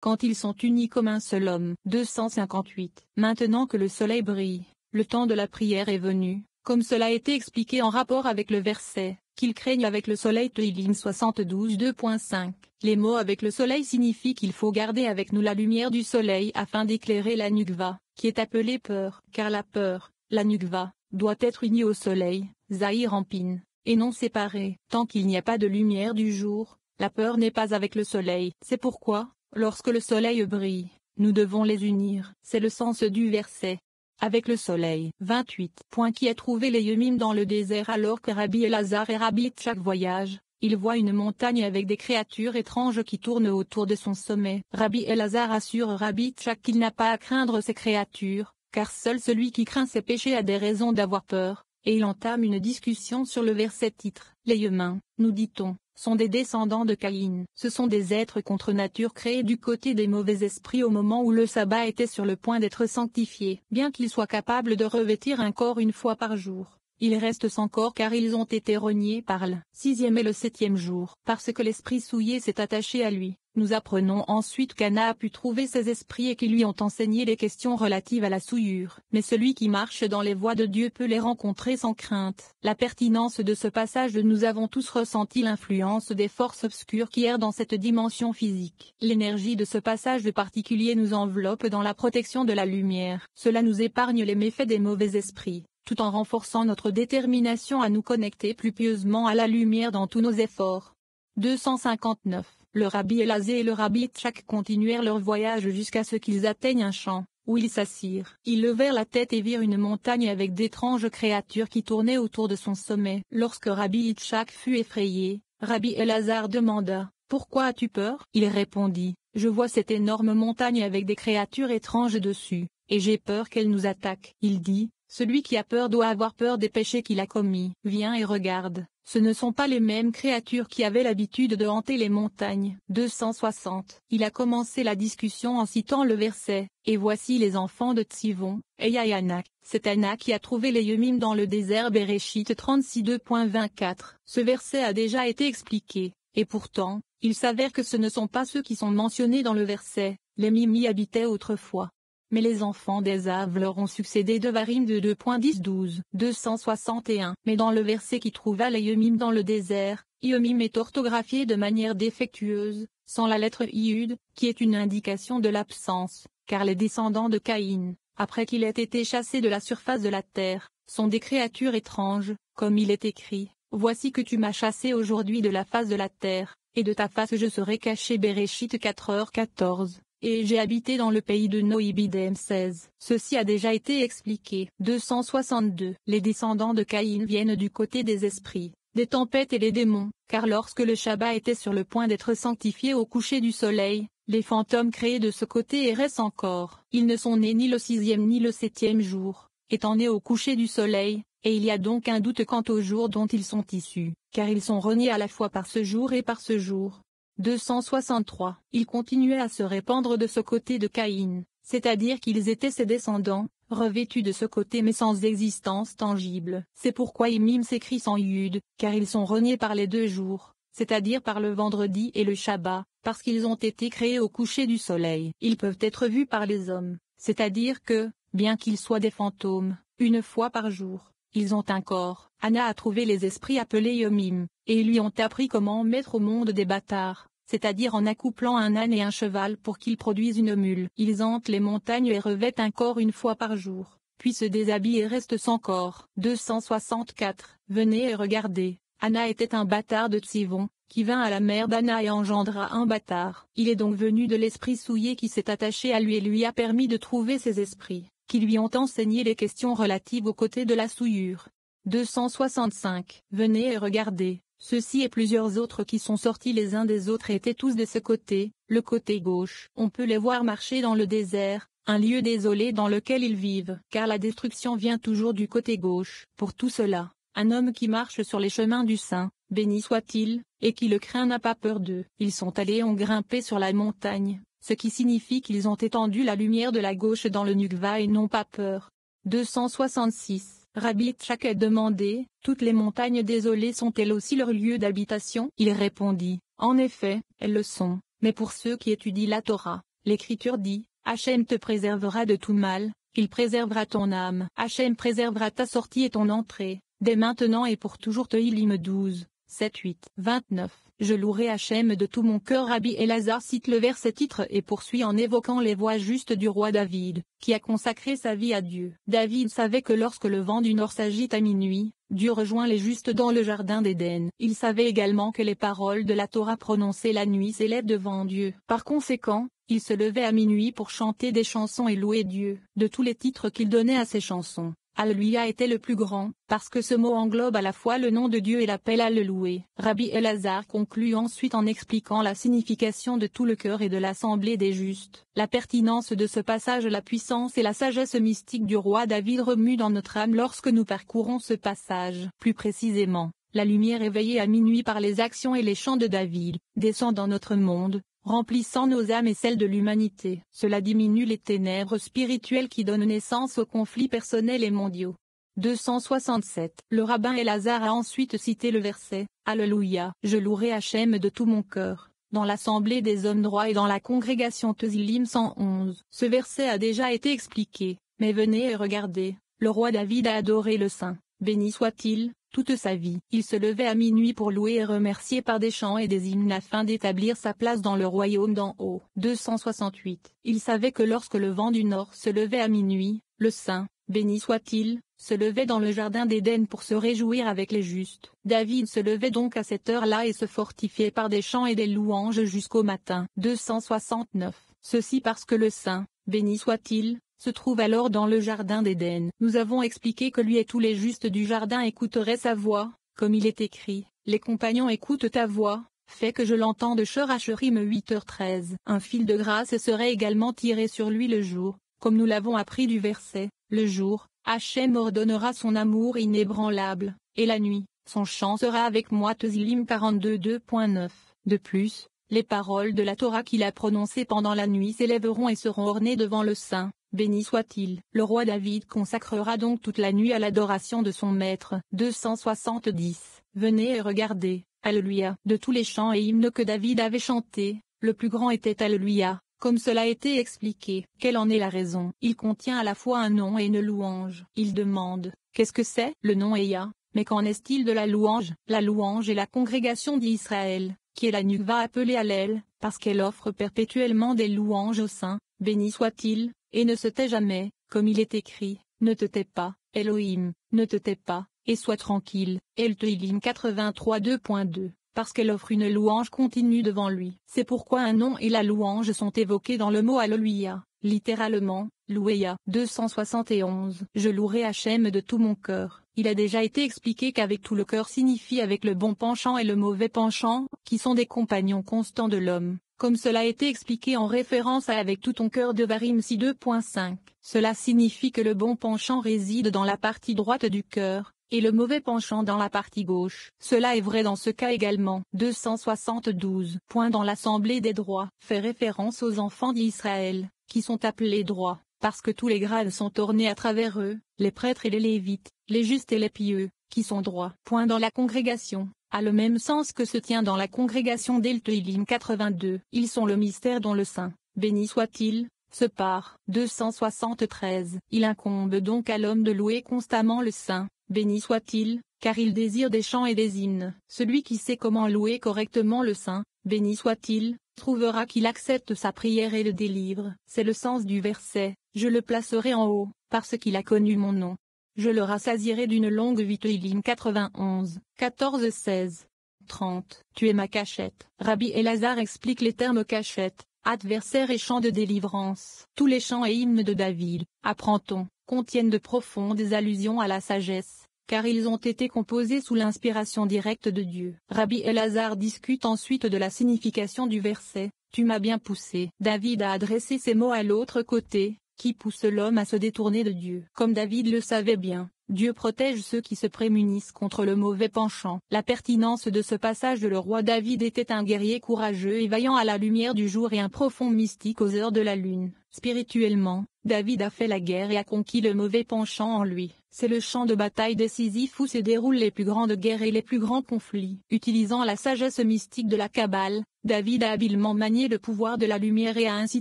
quand ils sont unis comme un seul homme. 258. Maintenant que le soleil brille, le temps de la prière est venu, comme cela a été expliqué en rapport avec le verset, qu'ils craignent avec le soleil. Tehillim 72 2.5. Les mots avec le soleil signifient qu'il faut garder avec nous la lumière du soleil afin d'éclairer la nukva, qui est appelée peur, car la peur, la nukva, doit être unie au soleil, Zahir Ampin, et non séparée. Tant qu'il n'y a pas de lumière du jour, la peur n'est pas avec le soleil. C'est pourquoi, lorsque le soleil brille, nous devons les unir. C'est le sens du verset. Avec le soleil. 28. Qui a trouvé les Yemim dans le désert alors que Rabbi Elazar et Rabbi Yitzhak voyagent, il voit une montagne avec des créatures étranges qui tournent autour de son sommet. Rabbi Elazar assure Rabbi Yitzhak qu'il n'a pas à craindre ces créatures, car seul celui qui craint ses péchés a des raisons d'avoir peur, et il entame une discussion sur le verset titre. Les humains, nous dit-on, sont des descendants de Caïn. Ce sont des êtres contre nature créés du côté des mauvais esprits au moment où le sabbat était sur le point d'être sanctifié. Bien qu'ils soient capables de revêtir un corps une fois par jour, ils restent sans corps car ils ont été rognés par le 6e et le 7e jour. Parce que l'esprit souillé s'est attaché à lui, nous apprenons ensuite qu'Anna a pu trouver ces esprits et qui lui ont enseigné les questions relatives à la souillure. Mais celui qui marche dans les voies de Dieu peut les rencontrer sans crainte. La pertinence de ce passage. Nous avons tous ressenti l'influence des forces obscures qui errent dans cette dimension physique. L'énergie de ce passage particulier nous enveloppe dans la protection de la lumière. Cela nous épargne les méfaits des mauvais esprits, tout en renforçant notre détermination à nous connecter plus pieusement à la lumière dans tous nos efforts. 259. Le Rabbi Elazar et le Rabbi Yitzhak continuèrent leur voyage jusqu'à ce qu'ils atteignent un champ, où ils s'assirent. Ils levèrent la tête et virent une montagne avec d'étranges créatures qui tournaient autour de son sommet. Lorsque Rabbi Yitzhak fut effrayé, Rabbi Elazar demanda, « Pourquoi as-tu peur ?» Il répondit, « Je vois cette énorme montagne avec des créatures étranges dessus, et j'ai peur qu'elles nous attaquent. » Il dit, « Celui qui a peur doit avoir peur des péchés qu'il a commis. Viens et regarde. Ce ne sont pas les mêmes créatures qui avaient l'habitude de hanter les montagnes. » 260. Il a commencé la discussion en citant le verset, « Et voici les enfants de Tsivon, et Yayanak. » C'est Anna qui a trouvé les Yemim dans le désert. Bereshit 36 2.24. Ce verset a déjà été expliqué, et pourtant, il s'avère que ce ne sont pas ceux qui sont mentionnés dans le verset. Les Mimi habitaient autrefois. Mais les enfants d'Ésav leur ont succédé. Devarim de 2.10-12. 261. Mais dans le verset qui trouva les Yemim dans le désert, Yemim est orthographié de manière défectueuse, sans la lettre Yud, qui est une indication de l'absence, car les descendants de Caïn, après qu'il ait été chassé de la surface de la terre, sont des créatures étranges, comme il est écrit, « Voici que tu m'as chassé aujourd'hui de la face de la terre, et de ta face je serai caché. » Bereshit 4h14. Et j'ai habité dans le pays de Noibidem 16. Ceci a déjà été expliqué. 262. Les descendants de Caïn viennent du côté des esprits, des tempêtes et des démons, car lorsque le Shabbat était sur le point d'être sanctifié au coucher du soleil, les fantômes créés de ce côté erraient encore. Ils ne sont nés ni le 6e ni le 7e jour, étant nés au coucher du soleil, et il y a donc un doute quant au jour dont ils sont issus, car ils sont reniés à la fois par ce jour et par ce jour. 263. Ils continuaient à se répandre de ce côté de Caïn, c'est-à-dire qu'ils étaient ses descendants, revêtus de ce côté mais sans existence tangible. C'est pourquoi Yemim s'écrit sans Yud, car ils sont reniés par les 2 jours, c'est-à-dire par le vendredi et le Shabbat, parce qu'ils ont été créés au coucher du soleil. Ils peuvent être vus par les hommes, c'est-à-dire que, bien qu'ils soient des fantômes, une fois par jour, ils ont un corps. Anna a trouvé les esprits appelés Yemim, et ils lui ont appris comment mettre au monde des bâtards, c'est-à-dire en accouplant un âne et un cheval pour qu'ils produisent une mule. Ils hantent les montagnes et revêtent un corps une fois par jour, puis se déshabillent et restent sans corps. 264. Venez et regardez. Anna était un bâtard de Tsivon, qui vint à la mère d'Anna et engendra un bâtard. Il est donc venu de l'esprit souillé qui s'est attaché à lui et lui a permis de trouver ses esprits, qui lui ont enseigné les questions relatives au côté de la souillure. 265. Venez et regardez. Ceux-ci et plusieurs autres qui sont sortis les uns des autres étaient tous de ce côté, le côté gauche. On peut les voir marcher dans le désert, un lieu désolé dans lequel ils vivent, car la destruction vient toujours du côté gauche. Pour tout cela, un homme qui marche sur les chemins du Saint, béni soit-il, et qui le craint n'a pas peur d'eux. Ils sont allés et ont grimpé sur la montagne, ce qui signifie qu'ils ont étendu la lumière de la gauche dans le Nukva et n'ont pas peur. 266. Rabbi Yitzhak a demandé, « Toutes les montagnes désolées sont-elles aussi leur lieu d'habitation ?» Il répondit, « En effet, elles le sont, mais pour ceux qui étudient la Torah, l'Écriture dit, Hachem te préservera de tout mal, il préservera ton âme. Hachem préservera ta sortie et ton entrée, dès maintenant et pour toujours. Tehillim 12, 7, 8, 29. Je louerai Hachem de tout mon cœur. Rabbi Elazar cite le verset titre et poursuit en évoquant les voies justes du roi David, qui a consacré sa vie à Dieu. David savait que lorsque le vent du nord s'agite à minuit, Dieu rejoint les justes dans le jardin d'Éden. Il savait également que les paroles de la Torah prononcées la nuit s'élèvent devant Dieu. Par conséquent, il se levait à minuit pour chanter des chansons et louer Dieu. De tous les titres qu'il donnait à ses chansons, Alléluia était le plus grand, parce que ce mot englobe à la fois le nom de Dieu et l'appel à le louer. Rabbi Elazar conclut ensuite en expliquant la signification de tout le cœur et de l'assemblée des justes. La pertinence de ce passage, la puissance et la sagesse mystique du roi David remuent dans notre âme lorsque nous parcourons ce passage. Plus précisément, la lumière éveillée à minuit par les actions et les chants de David, descend dans notre monde, remplissant nos âmes et celles de l'humanité. Cela diminue les ténèbres spirituelles qui donnent naissance aux conflits personnels et mondiaux. 267. Le rabbin Elazar a ensuite cité le verset « Alléluia, je louerai Hachem de tout mon cœur » dans l'assemblée des hommes droits et dans la congrégation Tehillim 111. Ce verset a déjà été expliqué, mais venez et regardez, le roi David a adoré le Saint, béni soit-il, toute sa vie. Il se levait à minuit pour louer et remercier par des chants et des hymnes afin d'établir sa place dans le royaume d'en haut. 268. Il savait que lorsque le vent du nord se levait à minuit, le Saint, béni soit-il, se levait dans le jardin d'Éden pour se réjouir avec les justes. David se levait donc à cette heure-là et se fortifiait par des chants et des louanges jusqu'au matin. 269. Ceci parce que le Saint, béni soit-il, se trouve alors dans le jardin d'Éden. Nous avons expliqué que lui et tous les justes du jardin écouteraient sa voix, comme il est écrit, « Les compagnons écoutent ta voix, fais que je l'entende » Shorachim 8h13. Un fil de grâce serait également tiré sur lui le jour, comme nous l'avons appris du verset, « Le jour, Hachem ordonnera son amour inébranlable, et la nuit, son chant sera avec moi » Tehillim 42 2.9. De plus, les paroles de la Torah qu'il a prononcées pendant la nuit s'élèveront et seront ornées devant le Saint. Béni soit-il. Le roi David consacrera donc toute la nuit à l'adoration de son maître. 270. Venez et regardez, Alléluia. De tous les chants et hymnes que David avait chantés, le plus grand était Alléluia, comme cela a été expliqué. Quelle en est la raison? Il contient à la fois un nom et une louange. Il demande, qu'est-ce que c'est? Le nom est Yah, mais qu'en est-il de la louange? La louange est la congrégation d'Israël, qui est la Nukva appelée Hallel, parce qu'elle offre perpétuellement des louanges au Saint, béni soit-il, et ne se tait jamais, comme il est écrit, ne te tais pas, Elohim, ne te tais pas, et sois tranquille, El Tehillim 83 2.2, parce qu'elle offre une louange continue devant lui. C'est pourquoi un nom et la louange sont évoqués dans le mot Alléluia, littéralement, louéa. 271. Je louerai Hachem de tout mon cœur. Il a déjà été expliqué qu'avec tout le cœur signifie avec le bon penchant et le mauvais penchant, qui sont des compagnons constants de l'homme. Comme cela a été expliqué en référence à avec tout ton cœur de Devarim 6 2.5. Cela signifie que le bon penchant réside dans la partie droite du cœur, et le mauvais penchant dans la partie gauche. Cela est vrai dans ce cas également. 272. Dans l'assemblée des droits, fait référence aux enfants d'Israël, qui sont appelés droits, parce que tous les grades sont ornés à travers eux, les prêtres et les lévites, les justes et les pieux, qui sont droits. Dans la congrégation, a le même sens que se tient dans la congrégation d'El Tehillim 82. Ils sont le mystère dont le Saint, béni soit-il, se part. 273. Il incombe donc à l'homme de louer constamment le Saint, béni soit-il, car il désire des chants et des hymnes. Celui qui sait comment louer correctement le Saint, béni soit-il, trouvera qu'il accepte sa prière et le délivre. C'est le sens du verset, je le placerai en haut, parce qu'il a connu mon nom. Je le rassasierai d'une longue vie. Tehillim 91, 14, 16, 30. Tu es ma cachette. Rabbi Elazar explique les termes cachette, adversaire et chant de délivrance. Tous les chants et hymnes de David, apprend-on, contiennent de profondes allusions à la sagesse, car ils ont été composés sous l'inspiration directe de Dieu. Rabbi Elazar discute ensuite de la signification du verset, tu m'as bien poussé. David a adressé ces mots à l'autre côté, qui pousse l'homme à se détourner de Dieu. Comme David le savait bien, Dieu protège ceux qui se prémunissent contre le mauvais penchant. La pertinence de ce passage de le roi David était un guerrier courageux et vaillant à la lumière du jour et un profond mystique aux heures de la lune. Spirituellement, David a fait la guerre et a conquis le mauvais penchant en lui. C'est le champ de bataille décisif où se déroulent les plus grandes guerres et les plus grands conflits. Utilisant la sagesse mystique de la Kabbale, David a habilement manié le pouvoir de la lumière et a ainsi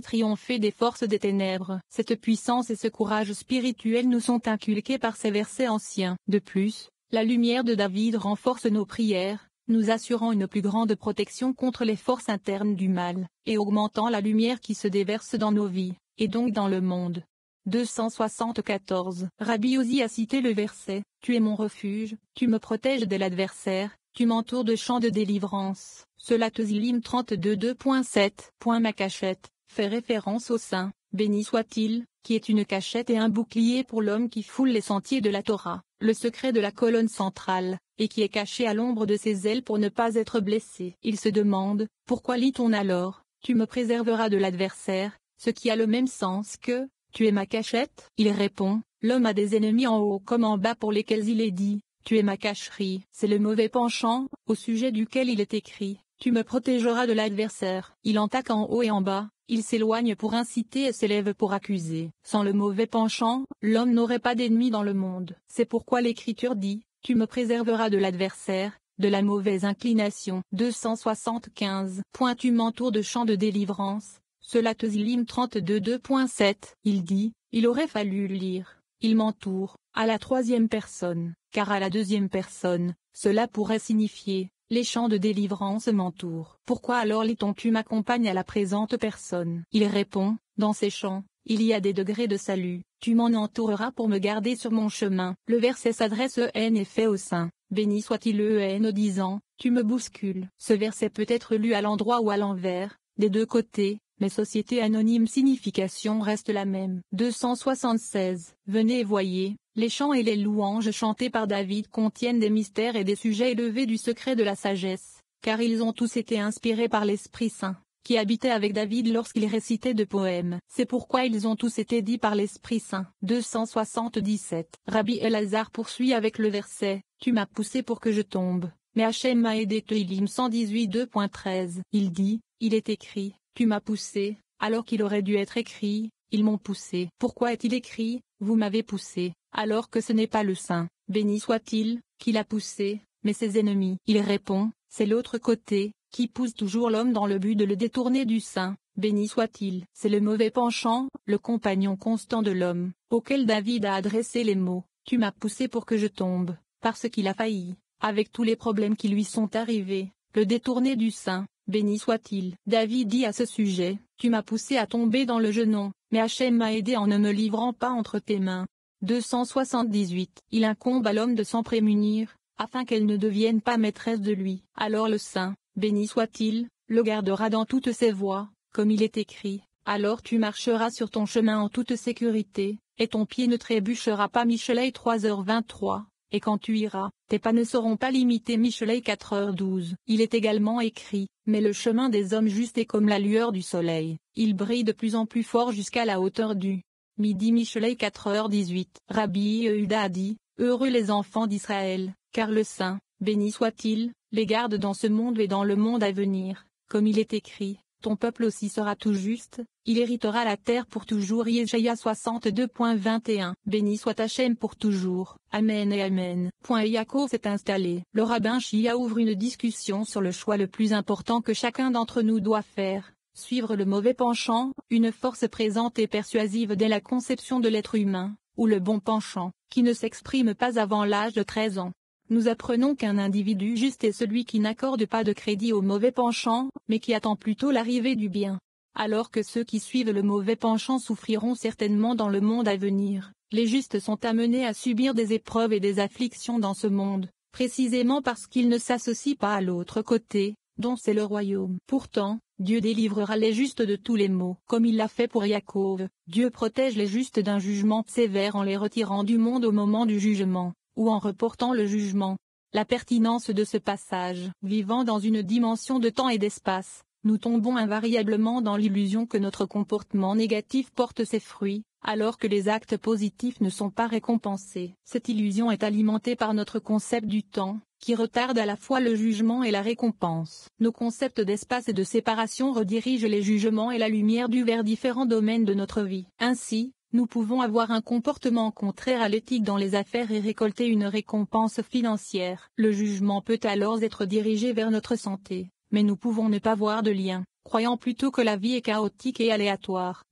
triomphé des forces des ténèbres. Cette puissance et ce courage spirituel nous sont inculqués par ces versets anciens. De plus, la lumière de David renforce nos prières, nous assurant une plus grande protection contre les forces internes du mal, et augmentant la lumière qui se déverse dans nos vies, et donc dans le monde. 274. Rabbi Ozi a cité le verset « Tu es mon refuge, tu me protèges de l'adversaire, tu m'entoures de champs de délivrance ». Cela Tesilim 32 2.7. Ma cachette, fait référence au Saint, béni soit-il, qui est une cachette et un bouclier pour l'homme qui foule les sentiers de la Torah, le secret de la colonne centrale, et qui est caché à l'ombre de ses ailes pour ne pas être blessé. Il se demande, pourquoi lit-on alors, tu me préserveras de l'adversaire, ce qui a le même sens que, tu es ma cachette? Il répond, l'homme a des ennemis en haut comme en bas pour lesquels il est dit, tu es ma cacherie. C'est le mauvais penchant, au sujet duquel il est écrit, tu me protégeras de l'adversaire. Il attaque en haut et en bas, il s'éloigne pour inciter et s'élève pour accuser. Sans le mauvais penchant, l'homme n'aurait pas d'ennemis dans le monde. C'est pourquoi l'Écriture dit, tu me préserveras de l'adversaire, de la mauvaise inclination. 275. Tu m'entoures de champs de délivrance. Cela Tesilim 32 2.7. Il dit, il aurait fallu lire, il m'entoure, à la troisième personne, car à la deuxième personne, cela pourrait signifier, les champs de délivrance m'entourent. Pourquoi alors lit-on tu m'accompagnes à la présente personne? Il répond, dans ces champs, il y a des degrés de salut, tu m'en entoureras pour me garder sur mon chemin. Le verset s'adresse en effet au Saint, béni soit-il en disant, tu me bouscules. Ce verset peut être lu à l'endroit ou à l'envers, des deux côtés, mais société anonyme signification reste la même. 276. Venez et voyez, les chants et les louanges chantés par David contiennent des mystères et des sujets élevés du secret de la sagesse, car ils ont tous été inspirés par l'Esprit Saint, qui habitait avec David lorsqu'il récitait de poèmes. C'est pourquoi ils ont tous été dits par l'Esprit Saint. 277. Rabbi Elazar poursuit avec le verset, tu m'as poussé pour que je tombe, mais Hachem m'a aidé. Teilim 118 2.13. Il dit, il est écrit, tu m'as poussé, alors qu'il aurait dû être écrit, ils m'ont poussé. Pourquoi est-il écrit, vous m'avez poussé, alors que ce n'est pas le Saint, béni soit-il, qui l'a poussé, mais ses ennemis? Il répond, c'est l'autre côté, qui pousse toujours l'homme dans le but de le détourner du Saint, béni soit-il. C'est le mauvais penchant, le compagnon constant de l'homme, auquel David a adressé les mots, tu m'as poussé pour que je tombe, parce qu'il a failli, avec tous les problèmes qui lui sont arrivés, le détourner du Saint. Béni soit-il. David dit à ce sujet, tu m'as poussé à tomber dans le genou, mais Hachem m'a aidé en ne me livrant pas entre tes mains. 278. Il incombe à l'homme de s'en prémunir, afin qu'elle ne devienne pas maîtresse de lui. Alors le Saint, béni soit-il, le gardera dans toutes ses voies, comme il est écrit, alors tu marcheras sur ton chemin en toute sécurité, et ton pied ne trébuchera pas. Michelet 3h23. Et quand tu iras, tes pas ne seront pas limités. Michelet 4h12. Il est également écrit, mais le chemin des hommes justes est comme la lueur du soleil, il brille de plus en plus fort jusqu'à la hauteur du midi. Michelet 4h18. Rabbi Yehuda a dit, heureux les enfants d'Israël, car le Saint, béni soit-il, les garde dans ce monde et dans le monde à venir, comme il est écrit. Ton peuple aussi sera tout juste, il héritera la terre pour toujours. Yeshaïa 62.21. Béni soit Hachem pour toujours. Amen et Amen. Yaakov s'est installé. Le rabbin Shia ouvre une discussion sur le choix le plus important que chacun d'entre nous doit faire. Suivre le mauvais penchant, une force présente et persuasive dès la conception de l'être humain, ou le bon penchant, qui ne s'exprime pas avant l'âge de 13 ans. Nous apprenons qu'un individu juste est celui qui n'accorde pas de crédit au mauvais penchant, mais qui attend plutôt l'arrivée du bien. Alors que ceux qui suivent le mauvais penchant souffriront certainement dans le monde à venir, les justes sont amenés à subir des épreuves et des afflictions dans ce monde, précisément parce qu'ils ne s'associent pas à l'autre côté, dont c'est le royaume. Pourtant, Dieu délivrera les justes de tous les maux. Comme il l'a fait pour Yaakov, Dieu protège les justes d'un jugement sévère en les retirant du monde au moment du jugement, ou en reportant le jugement. La pertinence de ce passage. Vivant dans une dimension de temps et d'espace, nous tombons invariablement dans l'illusion que notre comportement négatif porte ses fruits, alors que les actes positifs ne sont pas récompensés. Cette illusion est alimentée par notre concept du temps, qui retarde à la fois le jugement et la récompense. Nos concepts d'espace et de séparation redirigent les jugements et la lumière vers différents domaines de notre vie. Ainsi, nous pouvons avoir un comportement contraire à l'éthique dans les affaires et récolter une récompense financière. Le jugement peut alors être dirigé vers notre santé, mais nous pouvons ne pas voir de lien, croyant plutôt que la vie est chaotique et aléatoire.